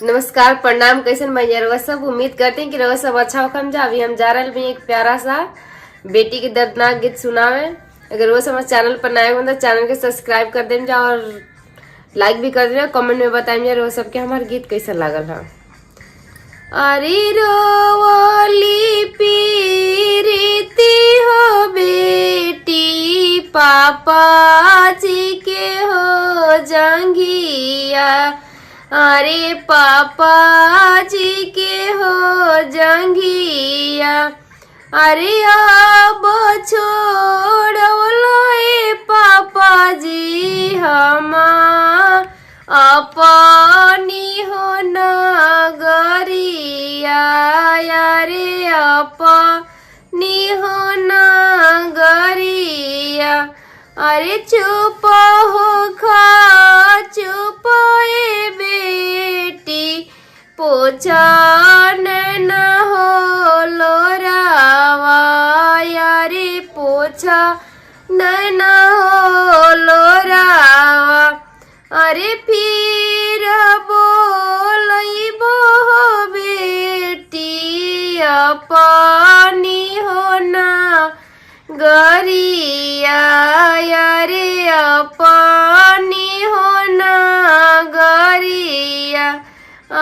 नमस्कार प्रणाम, कैसन भैया रउआ सब। उम्मीद करते हैं कि रउआ सब अच्छा होखम जा। अभी हम जा रहे हैं एक प्यारा सा बेटी के दर्दनाक गीत सुनावे। अगर रउआ सब हमारे चैनल पर नए हो तो चैनल के सब्सक्राइब कर देम जा और लाइक भी कर देना। कमेंट में बताएं जा रउआ सबके हमार गीत कैसा लागल है। अरे रोवली पीरिती हो बेटी पापा जी के हो जंघिया। अरे पापा जी के हो जंघिया। अरे अब छोड़लो ए पापा जी हम अपनी हो नगरिया। अरे अपनी हो नगरिया। अरे चुप हो खा चुप ए बेटी पोछा न हो लोरावा। अरे पोछा न हो लोरावा। अरे फिर बोलबो बेटी अपनी हो ना गरिया। अरे अपनी हो ना गरिया।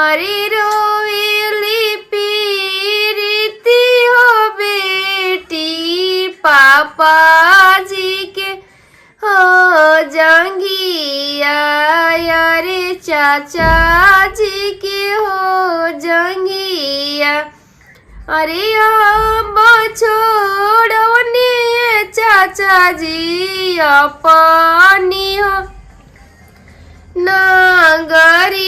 अरे रोवेली पीरिती हो बेटी पापा जी के हो जंघिया। अरे चाचा जी के हो जंघिया। अरे अब छोड़ने चाचा जी अपनी हो नगरिया।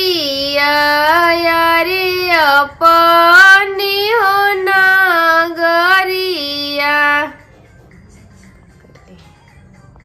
अरे अपनी हो